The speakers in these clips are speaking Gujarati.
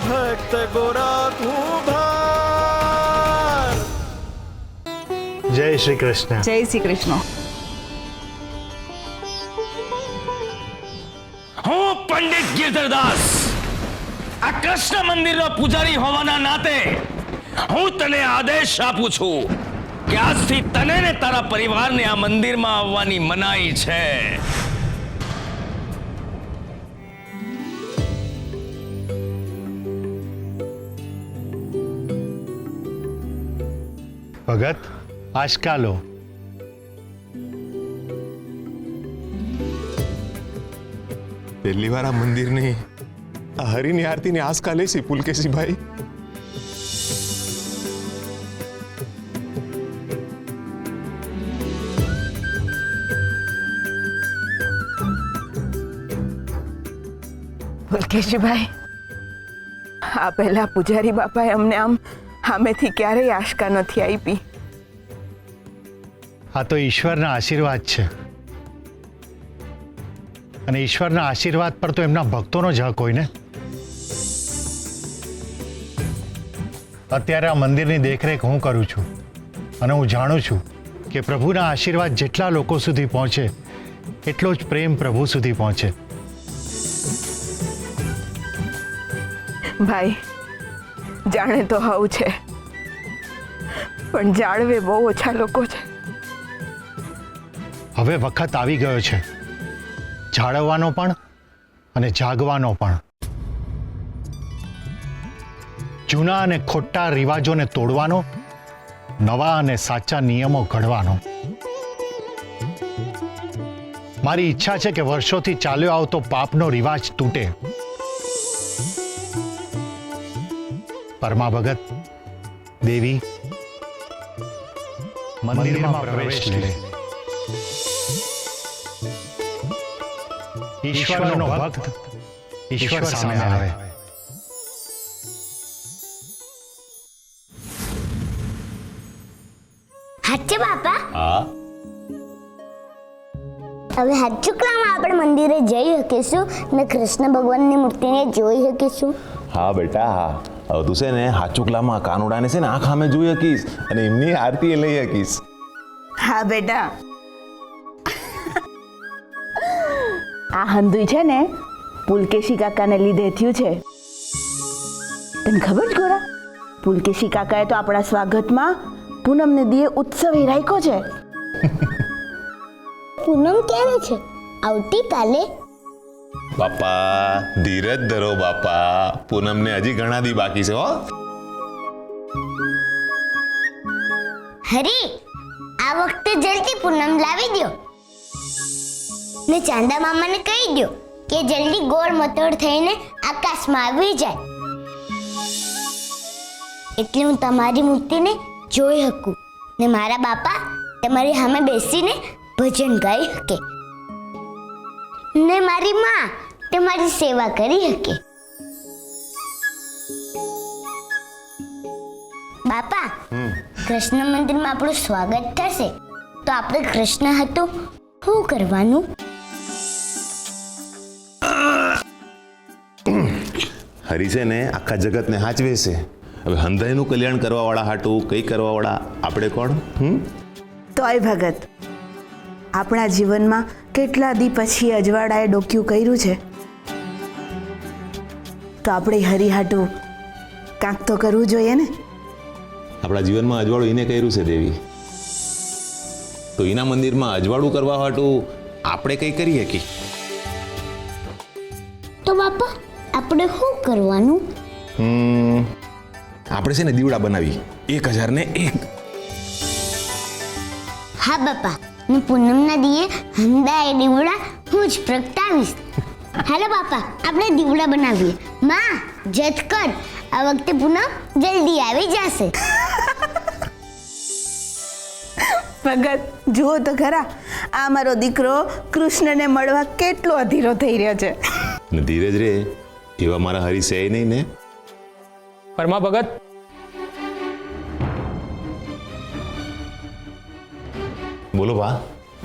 भक्त गोरा कुंभार। जय श्री कृष्ण। जय श्री कृष्ण। હું પંડિત ગિરધરદાસ આ કૃષ્ણ મંદિરનો પૂજારી હોવાના નાતે હું તને આદેશ આપું છું કે આજથી તને ને તારા પરિવારને આ મંદિરમાં આવવાની મનાઈ છે। भगत आशका लो। पहली बार आ मंदिर नहीं हरी ની આરતી ની આસકા લેસી પુલકેશી ભાઈ। પુલકેશભાઈ, આ પહેલા પૂજારી બાપાએ અમને આમ સામેથી ક્યારેય આશકા નથી આપી। આ તો ઈશ્વરના આશીર્વાદ છે અને ઈશ્વરના આશીર્વાદ પર તો એમના ભક્તોનો જ હક હોય ને। અત્યારે આ મંદિરની દેખરેખ હું કરું છું અને હું જાણું છું કે પ્રભુના આશીર્વાદ જેટલા લોકો સુધી પહોંચે એટલો જ પ્રેમ પ્રભુ સુધી પહોંચે। ભાઈ, જાણે તો હવું છે પણ જાળવે બહુ ઓછા લોકો છે। હવે વખત આવી ગયો છે જાળવવાનો પણ અને જાગવાનો પણ। જૂના અને ખોટા રિવાજોને તોડવાનો, નવા અને સાચા નિયમો ઘડવાનો। મારી ઈચ્છા છે કે વર્ષોથી ચાલ્યો આવતો પાપનો રિવાજ તૂટે। પરમા ભગત, દેવી, મંદિરમાં પ્રવેશ લે। ઈશ્વરનો ભક્ત ઈશ્વર સામે આવે। હાચે બાપા? હા। હવે હાચુકલામાં આપણે મંદિરે જઈ શકીશું ને કૃષ્ણ ભગવાનની મૂર્તિને જોઈ શકીશું? હા બેટા હા। હવે તું છે ને હાચુકલામાં કાનુડાને છે ને આંખ સામે જોઈ શકીશ અને એમની આરતી લઈ શકીશ। હા બેટા, આ હંધુય છે ને પુલકેશી કાકાને લીધે થયું છે। તને ખબર છે ગોરા? પુલકેશી કાકાએ તો આપણા સ્વાગતમાં પૂનમને દીએ ઉત્સવ રાખ્યો છે। પૂનમ ક્યારે છે? આવતીકાલે? બાપા ધીરજ ધરો બાપા, પૂનમને હજી ઘણા દી બાકી છે હો। હરી, આ વખતે જલ્દી પૂનમ લાવી દો ને ચાંદા મામાને કહી દો કે જલ્દી ગોળ મતોડ થઈને આકાશમાં આવી જાય એટલે હું તમારી મૂર્તિને જોઈ શકું ને મારા બાપા તમારી સામે બેસીને ભજન ગાઈ શકે ને મારી માં તમારી સેવા કરી શકે। બાપા, કૃષ્ણ મંદિરમાં આપણું સ્વાગત થશે તો આપણે કૃષ્ણ હતું શું કરવાનું? હરી છે ને આખા જગતને હાચવે છે। હવે હંધાઈનું કલ્યાણ કરવા વાળા હાટું કઈ કરવા વાળા આપણે કોણ? તોય ભગત, આપણા જીવનમાં કેટલા દી પછી અજવાળાએ ડોક્યું કર્યું છે તો આપણે હરિહાટું કાંક તો કરવું જોઈએ ને। આપણા જીવનમાં અજવાળું એને કર્યું છે દેવી, તો એના મંદિરમાં અજવાળું કરવા હાટું આપણે કઈ કરી શકીએ? તો બાપા આપણે શું કરવાનું? આપણે છે ને દીવડા બનાવી 1001। હા બાપા, હું પૂનમના દીએ હંદાએ દીવડા હું જ પ્રગટાવીશ। હાલો બાપા, આપણે દીવડા બનાવીએ। માં જત કર, આ વખતે પૂનમ જલ્દી આવી જશે। ભગત, જુઓ તો ખરા, આ મારો દીકરો કૃષ્ણને મળવા કેટલો અધીરો થઈ રહ્યો છે। ને ધીરજ રે, એવા મારા હરી છે નહીં ને। પરમા ભગત, બોલો બા,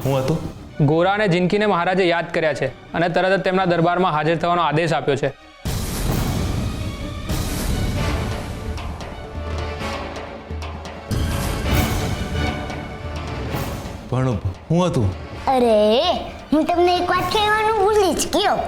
હું હતું? ગોરા અને જિંદગીને મહારાજે યાદ કર્યા છે અને તરત જ તેમના દરબારમાં હાજર થવાનો આદેશ આપ્યો છે। પણ શું હતું? અરે હું તમને એક વાત કહેવાનું ભૂલી જ ગયો.